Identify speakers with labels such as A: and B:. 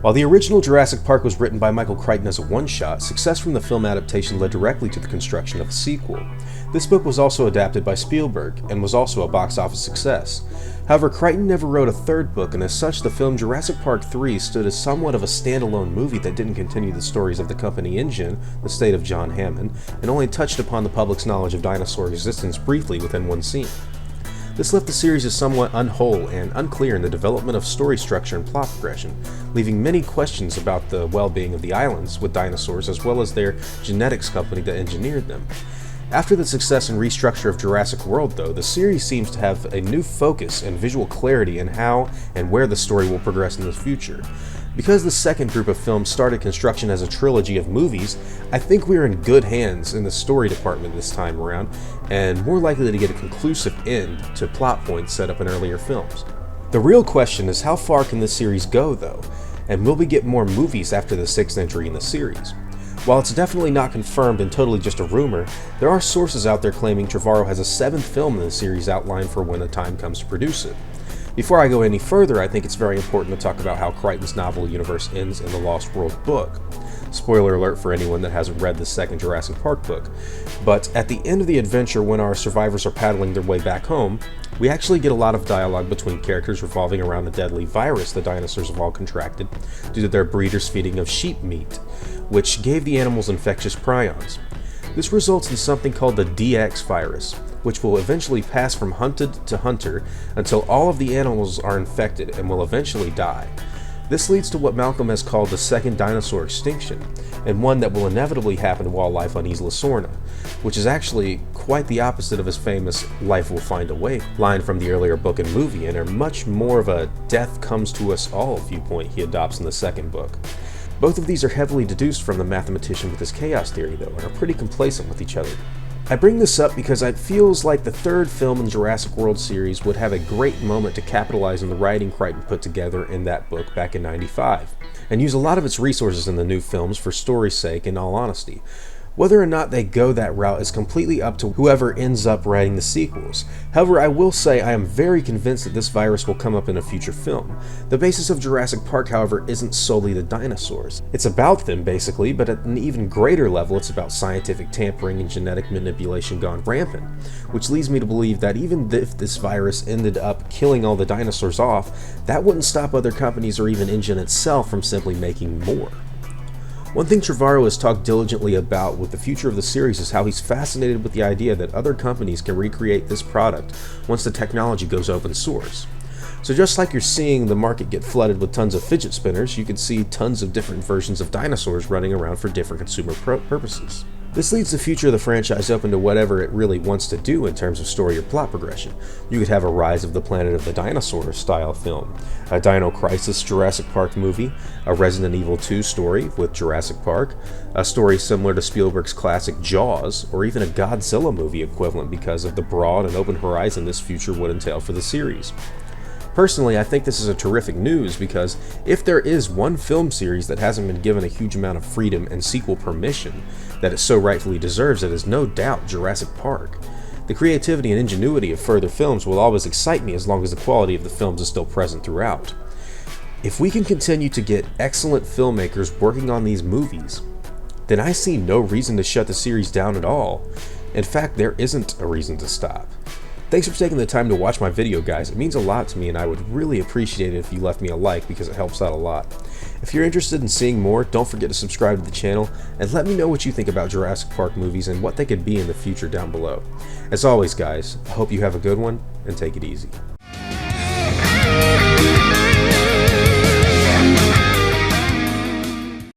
A: While the original Jurassic Park was written by Michael Crichton as a one-shot, success from the film adaptation led directly to the construction of a sequel. This book was also adapted by Spielberg, and was also a box office success. However, Crichton never wrote a third book, and as such the film Jurassic Park 3 stood as somewhat of a standalone movie that didn't continue the stories of the company engine, the state of John Hammond, and only touched upon the public's knowledge of dinosaur existence briefly within one scene. This left the series as somewhat unwhole and unclear in the development of story structure and plot progression, leaving many questions about the well-being of the islands with dinosaurs as well as their genetics company that engineered them. After the success and restructure of Jurassic World, though, the series seems to have a new focus and visual clarity in how and where the story will progress in the future. Because the second group of films started construction as a trilogy of movies, I think we are in good hands in the story department this time around, and more likely to get a conclusive end to plot points set up in earlier films. The real question is how far can this series go, though, and will we get more movies after the sixth entry in the series? While it's definitely not confirmed and totally just a rumor, there are sources out there claiming Trevorrow has a seventh film in the series outlined for when the time comes to produce it. Before I go any further, I think it's very important to talk about how Crichton's novel universe ends in the Lost World book. Spoiler alert for anyone that hasn't read the second Jurassic Park book. But at the end of the adventure, when our survivors are paddling their way back home, we actually get a lot of dialogue between characters revolving around the deadly virus the dinosaurs have all contracted due to their breeders' feeding of sheep meat, which gave the animals infectious prions. This results in something called the DX virus, which will eventually pass from hunted to hunter until all of the animals are infected and will eventually die. This leads to what Malcolm has called the second dinosaur extinction, and one that will inevitably happen to wildlife on Isla Sorna, which is actually quite the opposite of his famous "life will find a way" line from the earlier book and movie, and are much more of a death comes to us all viewpoint he adopts in the second book. Both of these are heavily deduced from the mathematician with his chaos theory, though, and are pretty complacent with each other. I bring this up because it feels like the third film in the Jurassic World series would have a great moment to capitalize on the writing Crichton put together in that book back in '95, and use a lot of its resources in the new films for story's sake, in all honesty. Whether or not they go that route is completely up to whoever ends up writing the sequels. However, I will say I am very convinced that this virus will come up in a future film. The basis of Jurassic Park, however, isn't solely the dinosaurs. It's about them, basically, but at an even greater level, it's about scientific tampering and genetic manipulation gone rampant, which leads me to believe that even if this virus ended up killing all the dinosaurs off, that wouldn't stop other companies or even InGen itself from simply making more. One thing Trevorrow has talked diligently about with the future of the series is how he's fascinated with the idea that other companies can recreate this product once the technology goes open source. So just like you're seeing the market get flooded with tons of fidget spinners, you could see tons of different versions of dinosaurs running around for different consumer purposes. This leaves the future of the franchise open to whatever it really wants to do in terms of story or plot progression. You could have a Rise of the Planet of the Dinosaurs style film, a Dino Crisis Jurassic Park movie, a Resident Evil 2 story with Jurassic Park, a story similar to Spielberg's classic Jaws, or even a Godzilla movie equivalent because of the broad and open horizon this future would entail for the series. Personally, I think this is a terrific news because if there is one film series that hasn't been given a huge amount of freedom and sequel permission that it so rightfully deserves, it is no doubt Jurassic Park. The creativity and ingenuity of further films will always excite me as long as the quality of the films is still present throughout. If we can continue to get excellent filmmakers working on these movies, then I see no reason to shut the series down at all. In fact, there isn't a reason to stop. Thanks for taking the time to watch my video, guys. It means a lot to me, and I would really appreciate it if you left me a like because it helps out a lot. If you're interested in seeing more, don't forget to subscribe to the channel, and let me know what you think about Jurassic Park movies and what they could be in the future down below. As always, guys, I hope you have a good one, and take it easy.